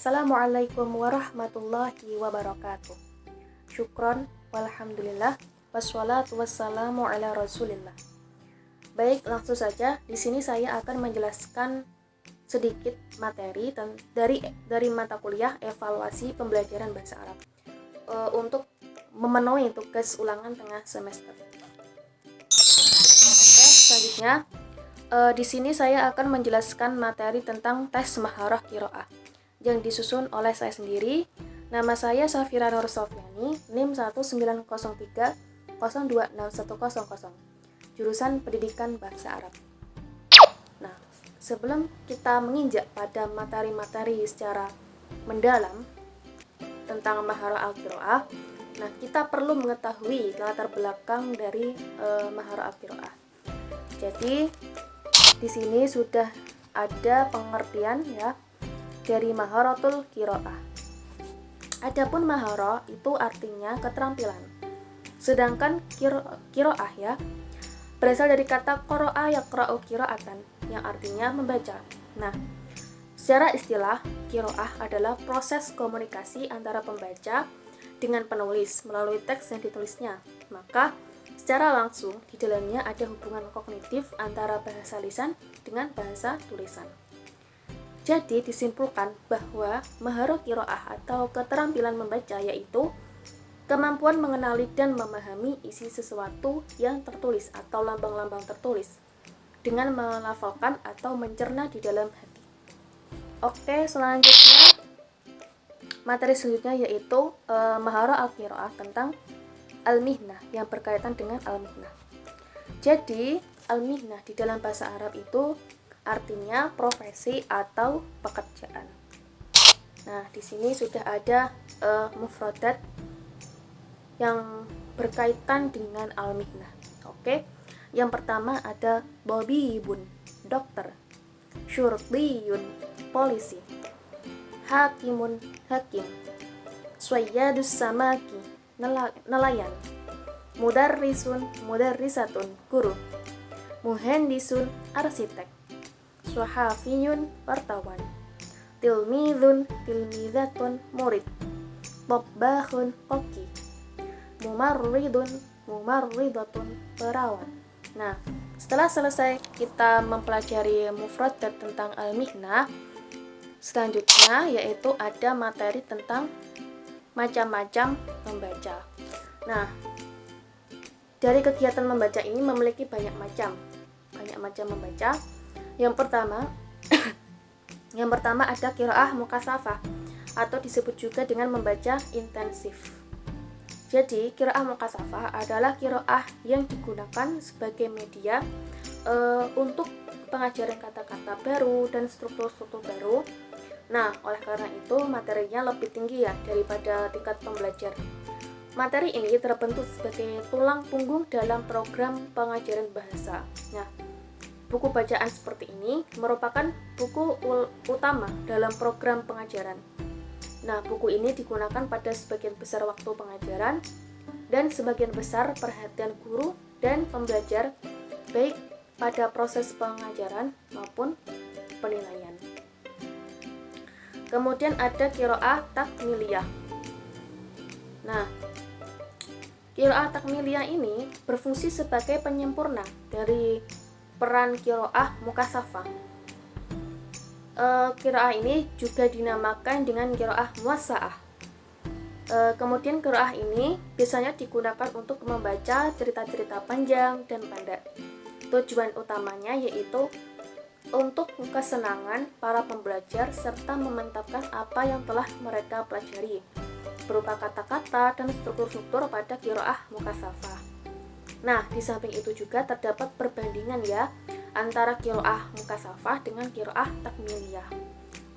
Assalamualaikum warahmatullahi wabarakatuh. Syukron walhamdulillah wassalatu wassalamu ala rasulillah. Baik, langsung saja. Di sini saya akan menjelaskan sedikit materi dari mata kuliah evaluasi pembelajaran bahasa Arab untuk memenuhi tugas ulangan tengah semester. Oke, selanjutnya di sini saya akan menjelaskan materi tentang tes maharah qiraah yang disusun oleh saya sendiri. Nama saya Safira Nur Sofyani, NIM 19030261000, jurusan Pendidikan Bahasa Arab. Nah, sebelum kita menginjak pada materi-materi secara mendalam tentang maharah al-qiraah, nah kita perlu mengetahui latar belakang dari maharah al-qiraah. Jadi di sini sudah ada pengertian ya dari maharatul qiraah. Adapun maharah itu artinya keterampilan. Sedangkan qiraah ya berasal dari kata qara'a yaqra'u qira'atan yang artinya membaca. Nah, secara istilah qiraah adalah proses komunikasi antara pembaca dengan penulis melalui teks yang ditulisnya. Maka secara langsung di dalamnya ada hubungan kognitif antara bahasa lisan dengan bahasa tulisan. Jadi disimpulkan bahwa maharah qiraah atau keterampilan membaca yaitu kemampuan mengenali dan memahami isi sesuatu yang tertulis atau lambang-lambang tertulis dengan melafalkan atau mencerna di dalam hati. Oke, selanjutnya materi selanjutnya yaitu maharah al-qiraah tentang al-mihnah yang berkaitan dengan al-mihnah. Jadi al-mihnah di dalam bahasa Arab itu artinya profesi atau pekerjaan. Nah, di sini sudah ada mufradat yang berkaitan dengan al-mihnah. Oke. Yang pertama ada tabibun, dokter. Syurtiyun, polisi. Hakimun, hakim. Swayyadus samaki, nelayan. Mudarrisun, mudarrisatun, guru. Muhandisun, arsitek. Suhafiyun, wartawan. Tilmidun, tilmidatun, murid. Tobbahun, koki. Mumarridun, mumarridatun, perawat. Nah, setelah selesai kita mempelajari mufradat tentang al-mihnah, selanjutnya yaitu ada materi tentang macam-macam membaca. Nah, dari kegiatan membaca ini memiliki banyak macam membaca. Yang pertama ada qiraah mukasafah atau disebut juga dengan membaca intensif. Jadi qiraah mukasafah adalah qiraah yang digunakan sebagai media untuk pengajaran kata-kata baru dan struktur-struktur baru. Nah, oleh karena itu materinya lebih tinggi ya daripada tingkat pembelajar. Materi ini terbentuk sebagai tulang punggung dalam program pengajaran bahasa. Nah, buku bacaan seperti ini merupakan buku utama dalam program pengajaran. Nah, buku ini digunakan pada sebagian besar waktu pengajaran dan sebagian besar perhatian guru dan pembelajar baik pada proses pengajaran maupun penilaian. Kemudian ada qiraah takmiliyah. Nah, qiraah takmiliyah ini berfungsi sebagai penyempurna dari peran qiraah mukasafah. Qiraah ini juga dinamakan dengan qiraah muwassa'ah. Kemudian qiraah ini biasanya digunakan untuk membaca cerita-cerita panjang dan pendek. Tujuan utamanya yaitu untuk kesenangan para pembelajar serta memantapkan apa yang telah mereka pelajari berupa kata-kata dan struktur-struktur pada qiraah mukasafah. Nah, di samping itu juga terdapat perbandingan ya antara qiraah mukasafah dengan qiraah takmiliyah.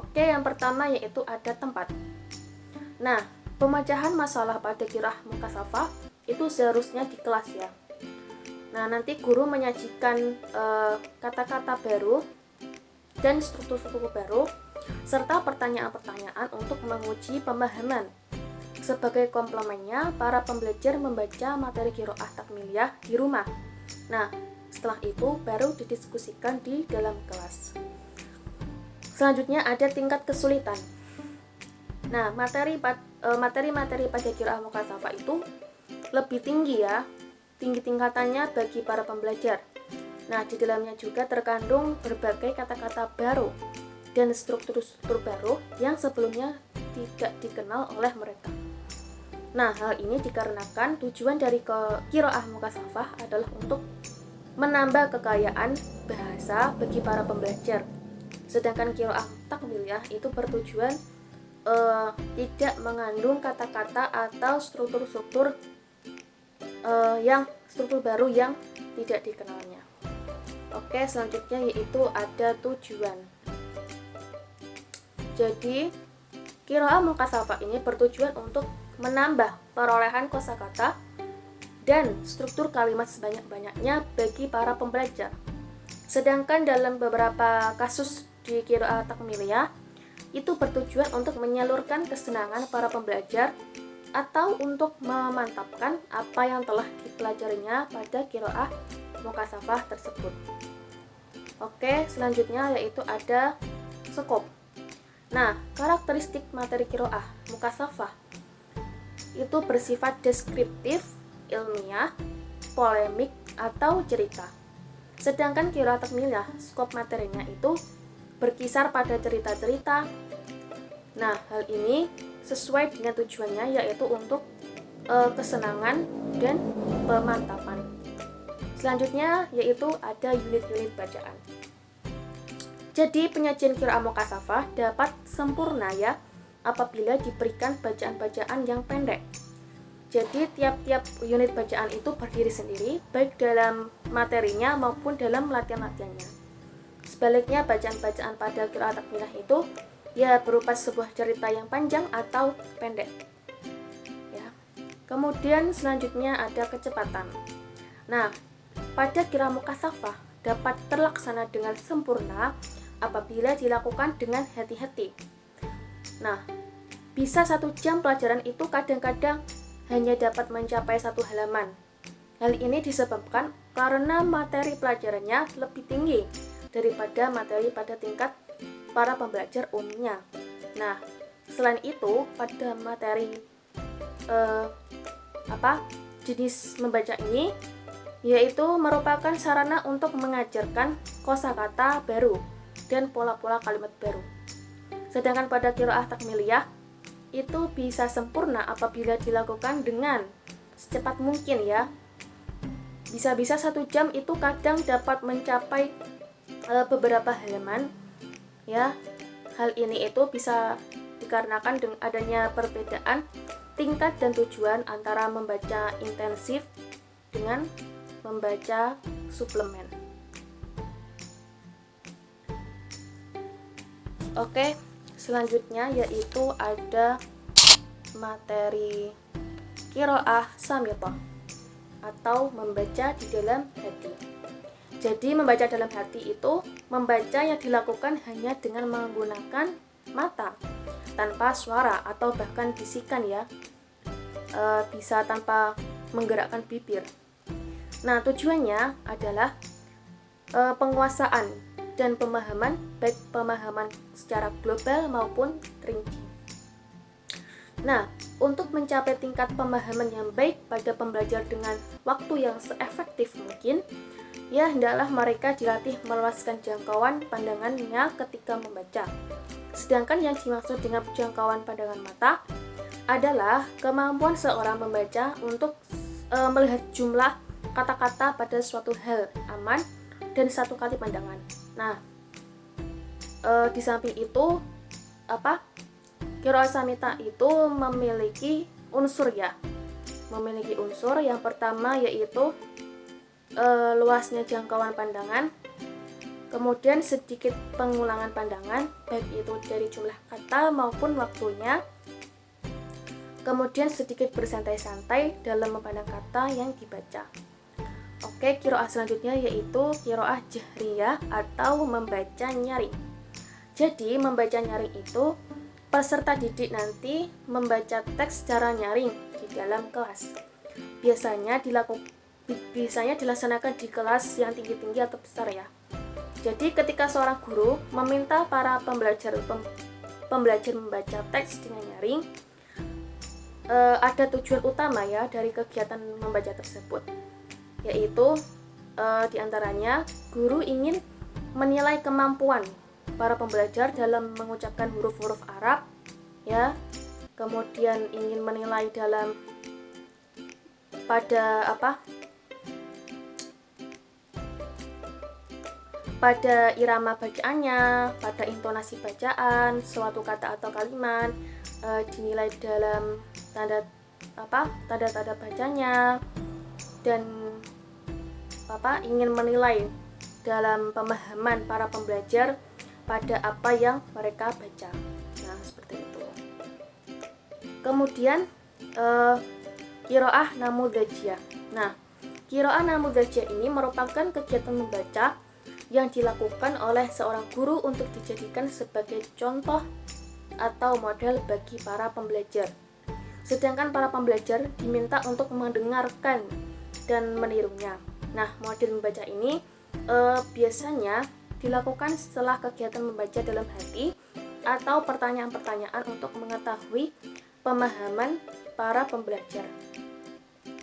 Oke, yang pertama yaitu ada tempat. Nah, pemecahan masalah pada qiraah mukasafah itu seharusnya di kelas ya. Nah, nanti guru menyajikan kata-kata baru dan struktur-struktur baru serta pertanyaan-pertanyaan untuk menguji pemahaman. Sebagai komplemennya, para pembelajar membaca materi qiraah takmiliyah di rumah. Nah, setelah itu baru didiskusikan di dalam kelas. Selanjutnya ada tingkat kesulitan. Nah, materi-materi pada qiraah mukasafah itu lebih tinggi ya, tinggi tingkatannya bagi para pembelajar. Nah, di dalamnya juga terkandung berbagai kata-kata baru dan struktur-struktur baru yang sebelumnya tidak dikenal oleh mereka. Nah, hal ini dikarenakan tujuan dari qiraah mukasafah adalah untuk menambah kekayaan bahasa bagi para pembelajar. Sedangkan qiraah takmiliyah itu bertujuan tidak mengandung kata-kata atau struktur-struktur struktur baru yang tidak dikenalnya. Oke, selanjutnya yaitu ada tujuan. Jadi, qiraah mukasafah ini bertujuan untuk menambah perolehan kosakata dan struktur kalimat sebanyak-banyaknya bagi para pembelajar. Sedangkan dalam beberapa kasus di qiraah takmiliyah itu bertujuan untuk menyalurkan kesenangan para pembelajar atau untuk memantapkan apa yang telah dipelajarinya pada qiraah mukasafah tersebut. Oke, selanjutnya yaitu ada skop. Nah, karakteristik materi qiraah mukasafah itu bersifat deskriptif, ilmiah, polemik, atau cerita. Sedangkan qiraah takmiliyah, skop materinya itu berkisar pada cerita-cerita. Nah, hal ini sesuai dengan tujuannya, yaitu untuk kesenangan dan pemantapan. Selanjutnya yaitu ada unit-unit bacaan. Jadi penyajian qiraah mukasafah dapat sempurna ya apabila diberikan bacaan-bacaan yang pendek. Jadi tiap-tiap unit bacaan itu berdiri sendiri, baik dalam materinya maupun dalam latihan-latihannya. Sebaliknya bacaan-bacaan pada qiraah takmiliyah itu ya berupa sebuah cerita yang panjang atau pendek. Ya. Kemudian selanjutnya ada kecepatan. Nah, pada qiraah mukasafah dapat terlaksana dengan sempurna apabila dilakukan dengan hati-hati. Nah, bisa 1 jam pelajaran itu kadang-kadang hanya dapat mencapai 1 halaman. Hal ini disebabkan karena materi pelajarannya lebih tinggi daripada materi pada tingkat para pembelajar umumnya. Nah, selain itu pada materi jenis membaca ini yaitu merupakan sarana untuk mengajarkan kosakata baru dan pola-pola kalimat baru. Sedangkan pada qiraah takmiliyah itu bisa sempurna apabila dilakukan dengan secepat mungkin ya. Bisa-bisa 1 jam itu kadang dapat mencapai beberapa halaman ya. Hal ini itu bisa dikarenakan dengan adanya perbedaan tingkat dan tujuan antara membaca intensif dengan membaca suplemen. Oke, selanjutnya yaitu ada materi qiraah samitah atau membaca di dalam hati. Jadi membaca dalam hati itu membaca yang dilakukan hanya dengan menggunakan mata, tanpa suara atau bahkan bisikan ya. Bisa tanpa menggerakkan bibir. Nah, tujuannya adalah penguasaan dan pemahaman, baik pemahaman secara global maupun rinci. Nah, untuk mencapai tingkat pemahaman yang baik pada pembelajar dengan waktu yang seefektif mungkin, ya hendaklah mereka dilatih meluaskan jangkauan pandangannya ketika membaca. Sedangkan yang dimaksud dengan jangkauan pandangan mata adalah kemampuan seorang membaca untuk melihat jumlah kata-kata pada suatu hal aman dan satu kali pandangan. Nah, di samping itu qiraah samitah itu memiliki unsur ya. Memiliki unsur yang pertama yaitu luasnya jangkauan pandangan, kemudian sedikit pengulangan pandangan, baik itu dari jumlah kata maupun waktunya, kemudian sedikit bersantai-santai dalam memandang kata yang dibaca. Oke, qiraah selanjutnya yaitu qiraah jahriyah atau membaca nyaring. Jadi membaca nyaring itu peserta didik nanti membaca teks secara nyaring di dalam kelas. Biasanya dilaksanakan di kelas yang tinggi-tinggi atau besar ya. Jadi ketika seorang guru meminta para pembelajar membaca teks dengan nyaring, daring, ada tujuan utama ya dari kegiatan membaca tersebut, yaitu diantaranya guru ingin menilai kemampuan para pembelajar dalam mengucapkan huruf-huruf Arab ya, kemudian ingin menilai dalam pada irama bacaannya, pada intonasi bacaan suatu kata atau kalimat, dinilai dalam tanda-tanda bacanya, dan ingin menilai dalam pemahaman para pembelajar pada apa yang mereka baca. Nah, seperti itu. Kemudian qiraah namudzajiyah. Nah, qiraah namudzajiyah ini merupakan kegiatan membaca yang dilakukan oleh seorang guru untuk dijadikan sebagai contoh atau model bagi para pembelajar. Sedangkan para pembelajar diminta untuk mendengarkan dan menirunya. Nah, model membaca ini biasanya dilakukan setelah kegiatan membaca dalam hati atau pertanyaan-pertanyaan untuk mengetahui pemahaman para pembelajar.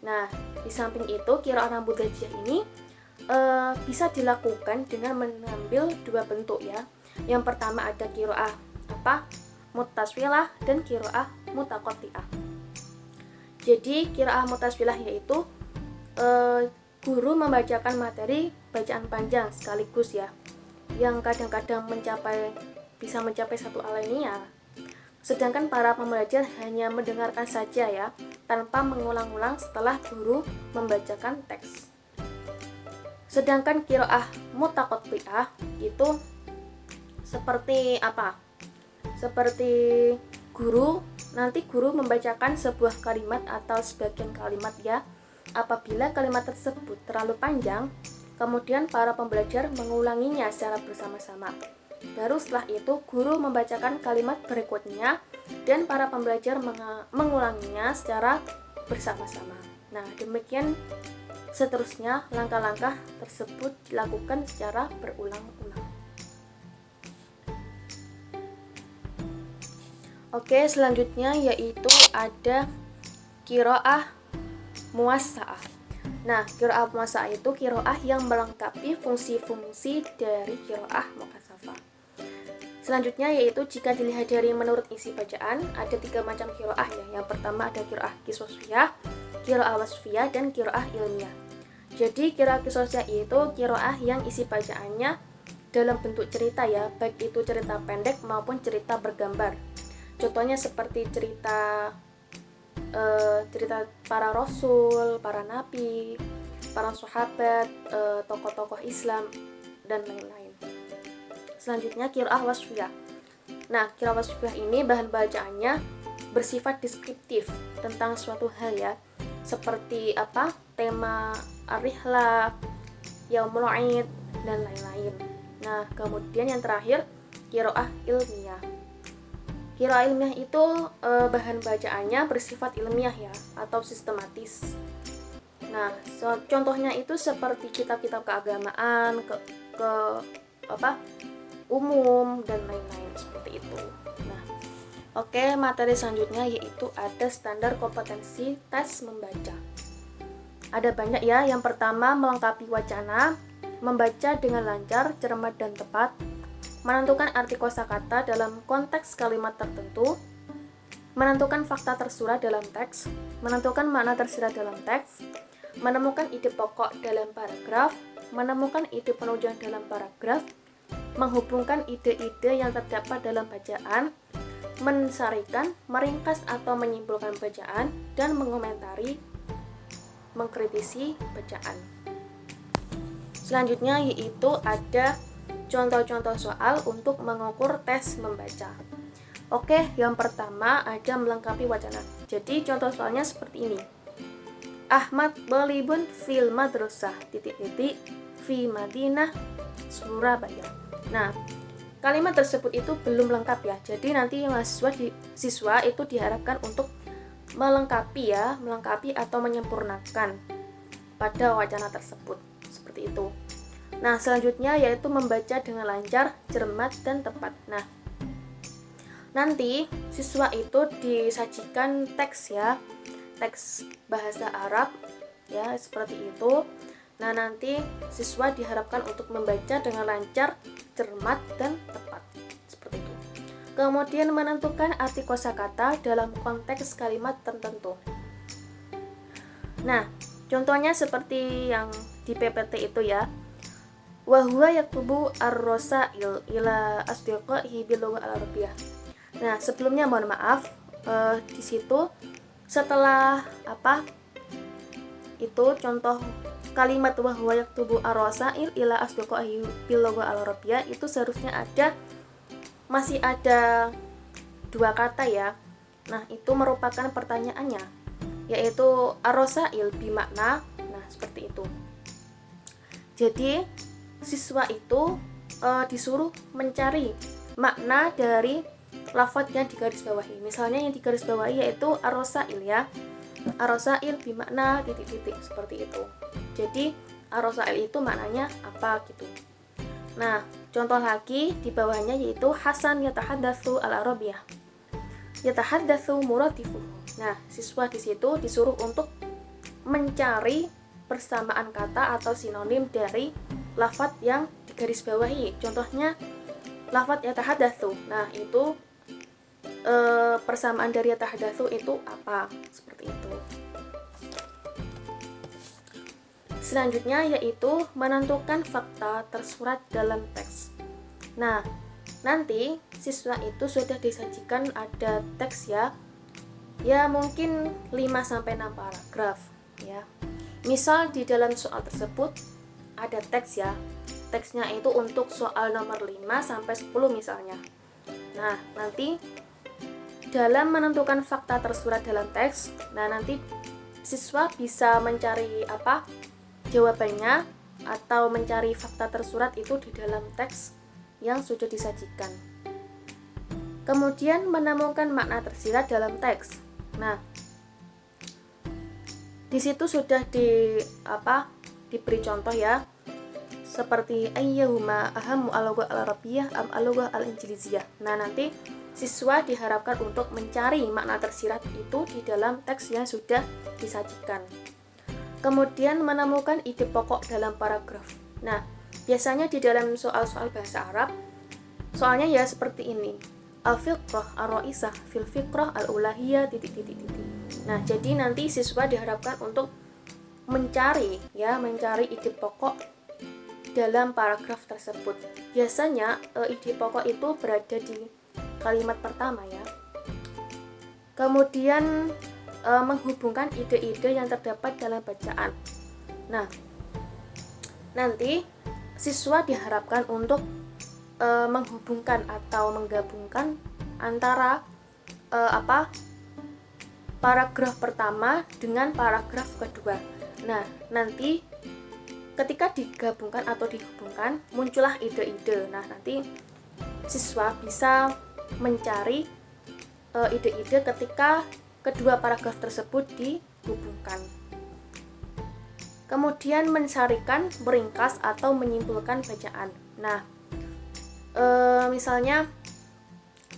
Nah, di samping itu qiraah namudzajiyah ini bisa dilakukan dengan mengambil dua bentuk ya. Yang pertama ada qiraah mutaswilah dan qiraah mutaqatti'ah. Jadi qiraah mutaswilah yaitu guru membacakan materi bacaan panjang sekaligus ya, yang kadang-kadang bisa mencapai satu alinea. Sedangkan para pembelajar hanya mendengarkan saja ya, tanpa mengulang-ulang setelah guru membacakan teks. Sedangkan qiraah mutaqatti'ah itu seperti apa? Seperti guru membacakan sebuah kalimat atau sebagian kalimat ya. Apabila kalimat tersebut terlalu panjang, kemudian para pembelajar mengulanginya secara bersama-sama. Baru setelah itu guru membacakan kalimat berikutnya dan para pembelajar mengulanginya secara bersama-sama. Nah, demikian seterusnya langkah-langkah tersebut dilakukan secara berulang-ulang. Oke, selanjutnya yaitu ada qiraah muwassa'ah. Nah, qiraah muwassa'ah itu qiraah yang melengkapi fungsi-fungsi dari qiraah mukatsafah. Selanjutnya yaitu jika dilihat dari menurut isi bacaan, ada 3 macam qiraah ya. Yang pertama ada qiraah qisosiyah, qiraah wasfiyah, dan qiraah ilmiah. Jadi qiraah qisosiyah itu qiraah yang isi bacaannya dalam bentuk cerita ya, baik itu cerita pendek maupun cerita bergambar. Contohnya seperti cerita para rasul, para nabi, para sahabat, tokoh-tokoh Islam, dan lain-lain. Selanjutnya qiraah wasfiyah. Nah, qiraah wasfiyah ini bahan bacaannya bersifat deskriptif tentang suatu hal ya, seperti tema ar-rihlah, yaumul 'id, dan lain-lain. Nah, kemudian yang terakhir qiraah ilmiah. Qiraah ilmiah itu bahan bacaannya bersifat ilmiah ya, atau sistematis. Nah, contohnya itu seperti kitab-kitab keagamaan, umum, dan lain-lain seperti itu. Nah, oke, materi selanjutnya yaitu ada standar kompetensi tes membaca. Ada banyak ya. Yang pertama, melengkapi wacana, membaca dengan lancar, cermat, dan tepat, menentukan arti kosakata dalam konteks kalimat tertentu, menentukan fakta tersurat dalam teks, menentukan makna tersirat dalam teks, menemukan ide pokok dalam paragraf, menemukan ide penunjang dalam paragraf, menghubungkan ide-ide yang terdapat dalam bacaan, mensarikan, meringkas atau menyimpulkan bacaan, dan mengomentari, mengkritisi bacaan. Selanjutnya yaitu ada contoh-contoh soal untuk mengukur tes membaca. Oke, yang pertama ada melengkapi wacana. Jadi contoh soalnya seperti ini. Ahmad Balibun fil madrasah fi Madinah Surabaya. Nah, kalimat tersebut itu belum lengkap ya. Jadi nanti siswa itu diharapkan untuk melengkapi atau menyempurnakan pada wacana tersebut. Seperti itu. Nah, selanjutnya yaitu membaca dengan lancar, cermat, dan tepat. Nah, Nanti siswa itu disajikan teks ya, teks bahasa Arab ya, seperti itu. Nah, nanti siswa diharapkan untuk membaca dengan lancar, cermat, dan tepat, seperti itu. Kemudian menentukan arti kosakata dalam konteks kalimat tertentu. Nah, contohnya seperti yang di PPT itu ya. Wa huwa yaktubu ar-rasail ila asdiqaihi bil lughah al-arabiyyah. Nah, sebelumnya mohon maaf, di situ setelah apa? Itu contoh kalimat wa huwa yaktubu ar-rasail ila asdiqaihi bil lughah al-arabiyyah itu seharusnya masih ada 2 kata ya. Nah, itu merupakan pertanyaannya, yaitu ar-rasail bimakna. Nah, seperti itu. Jadi, siswa itu disuruh mencari makna dari lafaz yang digarisbawahi. Misalnya yang digarisbawahi yaitu ar-rasail ya. Ar-rasail bimakna titik-titik, seperti itu. Jadi, ar-rasail itu maknanya apa gitu. Nah, contoh lagi di bawahnya yaitu Hasan yatahaddatsu al-arabiyyah. Yatahaddatsu muradifuhu. Nah, siswa di situ disuruh untuk mencari persamaan kata atau sinonim dari lafaz yang digarisbawahi. Contohnya lafaz yatahaddatsu. Nah, itu persamaan dari yatahaddatsu itu apa? Seperti itu. Selanjutnya yaitu menentukan fakta tersurat dalam teks. Nah, nanti siswa itu sudah disajikan ada teks ya. Ya mungkin 5-6 paragraf ya. Misal di dalam soal tersebut ada teks ya. Teksnya itu untuk soal nomor 5-10 misalnya. Nah, nanti dalam menentukan fakta tersurat dalam teks, nah nanti siswa bisa mencari jawabannya atau mencari fakta tersurat itu di dalam teks yang sudah disajikan. Kemudian menemukan makna tersirat dalam teks. Nah, di situ sudah diberi contoh ya, seperti ayyuhuma ahammu al-lughah al-arabiyyah am al-lughah al-injiliziyah. Nah, nanti siswa diharapkan untuk mencari makna tersirat itu di dalam teks yang sudah disajikan. Kemudian menemukan ide pokok dalam paragraf. Nah, biasanya di dalam soal-soal bahasa Arab, soalnya ya seperti ini. Al-fiqrah ar-ra'isah fil fiqrah al-ulahiyah titik-titik. Nah, jadi nanti siswa diharapkan untuk mencari ide pokok dalam paragraf tersebut. Biasanya ide pokok itu berada di kalimat pertama ya. Kemudian menghubungkan ide-ide yang terdapat dalam bacaan. Nah, nanti siswa diharapkan untuk menghubungkan atau menggabungkan antara paragraf pertama dengan paragraf kedua. Nah, nanti ketika digabungkan atau dihubungkan muncullah ide-ide. Nah, nanti siswa bisa mencari ide-ide ketika kedua paragraf tersebut dihubungkan. Kemudian mensarikan, meringkas atau menyimpulkan bacaan. Nah, misalnya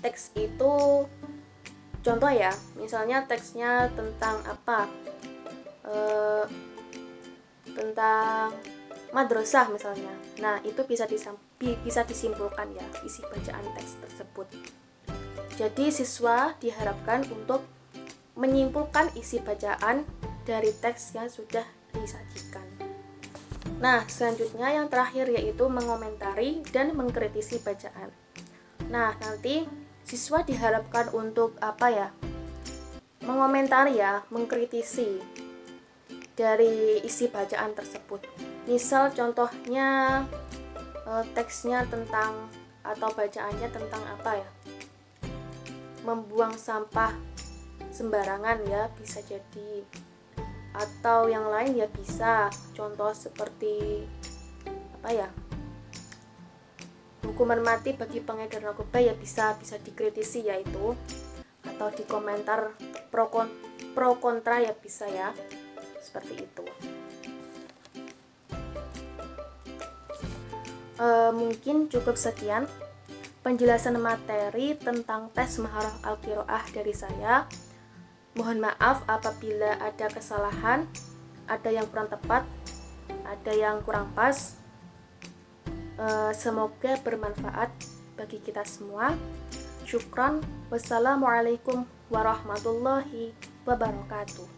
teks itu contoh ya, misalnya teksnya tentang tentang madrasah misalnya. Nah, itu bisa disimpulkan ya isi bacaan teks tersebut. Jadi siswa diharapkan untuk menyimpulkan isi bacaan dari teks yang sudah disajikan. Nah, selanjutnya yang terakhir yaitu mengomentari dan mengkritisi bacaan. Nah, nanti siswa diharapkan untuk mengomentari ya, mengkritisi dari isi bacaan tersebut. Misal contohnya teksnya tentang atau bacaannya tentang membuang sampah sembarangan ya, bisa jadi, atau yang lain ya bisa. Contoh seperti hukuman mati bagi pengedar narkoba ya bisa dikritisi ya itu, atau di komentar pro kontra ya bisa ya, seperti itu. Mungkin cukup sekian penjelasan materi tentang tes Maharah Al-Qiraah dari saya. Mohon maaf apabila ada kesalahan, ada yang kurang tepat, ada yang kurang pas. Semoga bermanfaat bagi kita semua. Syukran. Wassalamualaikum warahmatullahi wabarakatuh.